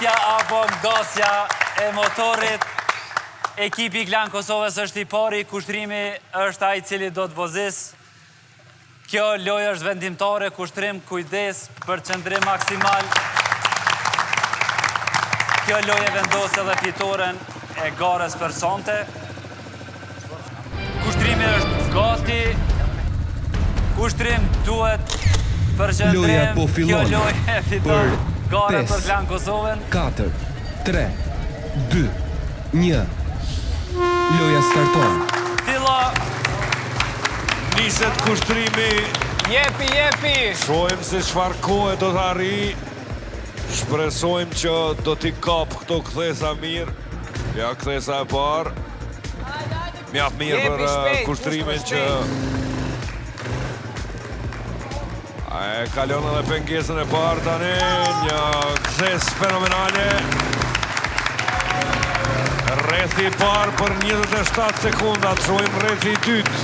ngritja apo ngasja e motorit. Ekipi Klan Kosovës është i pari, kushtrimi është ai cili do të vozis. Kjo lojë është vendimtare, kushtrim, kujdes, përqendrim maksimal. Kjo lojë vendos edhe fitoren e garës për sonte. Kushtrimi është gati. Kushtrim duhet përqendrim. Kjo lojë e fiton garën për Klan Kosovën. 4, 3, 2, 1. Loja starton. Filla. Niset kushtrimi. Jepi. Shojmë se çfarë kohe do të arri. Shpresojmë që do t'i kap këto kthesa mirë. Ja, kthesa e parë. Mjaft mirë për kushtrimin që... E kalon edhe pengesën e parë tani. Një kthes fenomenale. Rrethi i parë për 27 sekunda. Shojmë rrethi i dytë.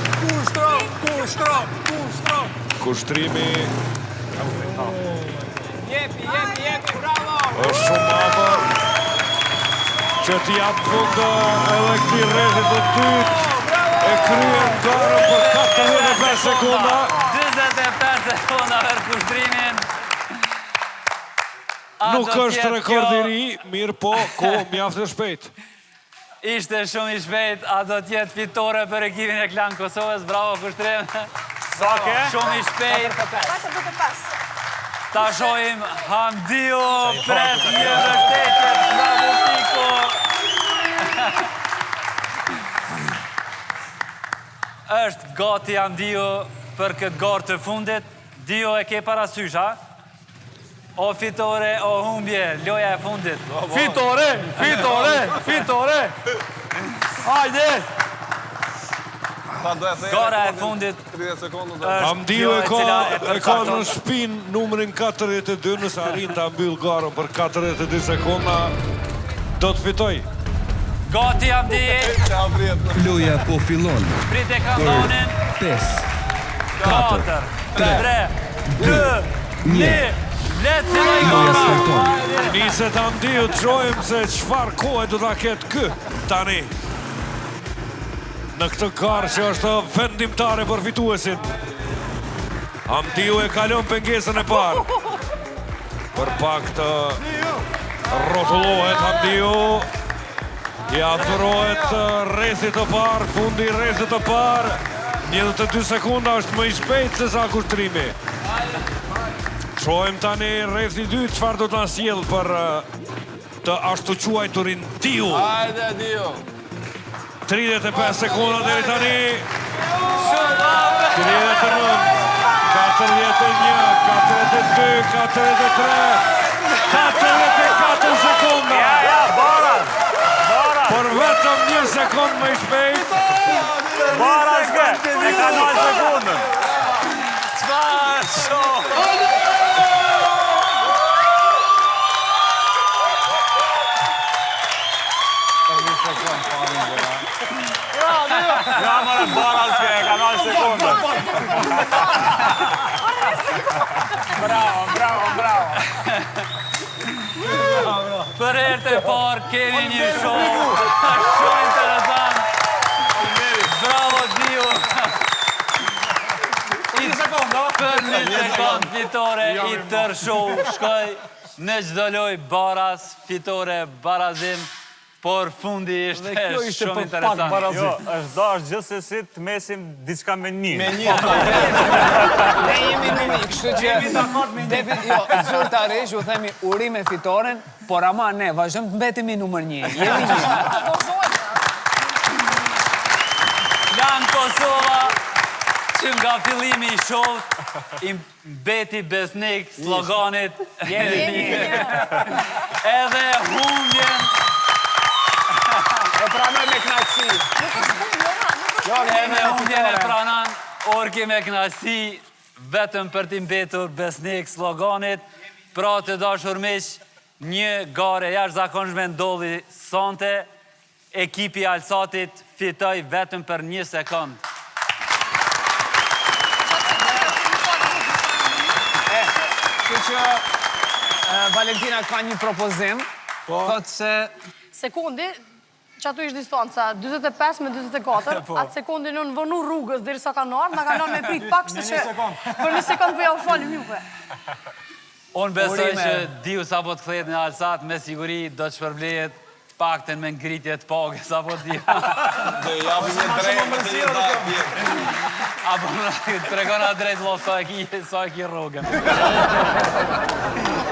Kushtrom. Kushtrimi Jepi, bravo! është shumë afër që t'i jap fund edhe këtij rrethi të dytë. E kryen garën për 45 sekunda. 45 sekunda për kushtrimin. Nuk është rekord i ri, mirë po, kohë mjaft e shpejt. Ishte shumë i shpejt, a do t'jetë fitore për ekipin e Klan Kosovës. Bravo, kushtrim. Shumë i shpejt. Ta shojmë Hamdiu, pret një vërtetjet. Bravo, Piko. Është gati Hamdiu për këtë garë të fundit. Dio e ke parasysh, ha? O fitore, o humbje, loja e fundit. Fitore! Hajde! Gara e fundit. Hamdiu e ka në shpinë numrin 42, nëse arrin ta mbyll garën për 42 sekunda, do të fitoj. Gati Hamdi. Loja po fillon. Prit e kandonin. 5, 4, 3, 2, 1. Letë filloj loja gara. starton. Niset Hamdiu, të shojmë se çfarë kohe do ta ketë kë tani. Në këtë garë që është vendimtare për fituesin. Hamdiu e kalon pengesën e parë. Për pak të rrotullohet Hamdiu. I afrohet rrethit të parë, fundi rrethit të parë. 22 sekunda është më i shpejt se sa kushtrimi. Shohim tani rrethi i dytë çfarë do të na sjell për të ashtu quajturin Diu. Hajde, Dio! 35 sekunda deri tani. 39, 41, 42, 43, 44 sekunda. Baras! Por vetëm 1 sekund më i shpejt. Baras e ka 9 sekundën. Çfarë shoh? Ja, mërë, Baras e ka 9 sekundën. Bravo. Për herë të parë kemi një show shumë interesant. Bravo Dio. Për 1 sekund fitore i tër show shkoj në çdo lojë Baras, fitore barazim. Por fundi ishte shumë interesant. Jo, është dash gjithsesi të mesim diçka me një. Ne jemi me një, kështu që zyrtarisht ju themi urime fitoren, por ama ne vazhdojmë të mbetemi numër 1. Jemi një. Klan Kosova, që nga fillimi i show i mbeti besnik sloganit edhe humbjen. E pranoj me knaqësi. Edhe humbjen e pranan, orki me knaqësi, vetëm për t'i mbetur besnik sloganit. Pra të dashur miq, një gare jashtëzakonshme ndodhi sonte. Ekipi Alsatit fitoi vetëm për 1 sekond. Kështu që Valentina ka një propozim. Thot se... Sekundi, që atu ishtë distanca 25 me 24, atë sekundi në vënu rrugës dheri sa kanë ardhë, në kanë ardhë me prit pak, se që për një sekund për ja u falim juve. Unë besoj që diu sa po të kthehet në Alsat, me siguri do të shpërblehet pakten me ngritje të pagës, apo diu. Do japim një drejtë të jetë. Apo të tregona drejt lo sa e ki rrogën.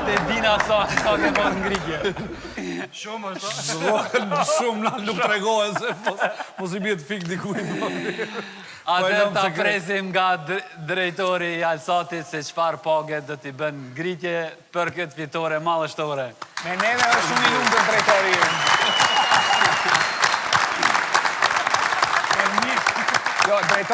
Te dina sa ke pas ngritje. Shumë është. Shumë nuk tregohen se mos i bie të fik dikuj. Atër ta presim nga drejtori i Alsatit se çfarë pagë do t'i bën ngritje për këtë fitore mallështore. Me neve është shumë i lumë të drejtori. Jo, drejtori...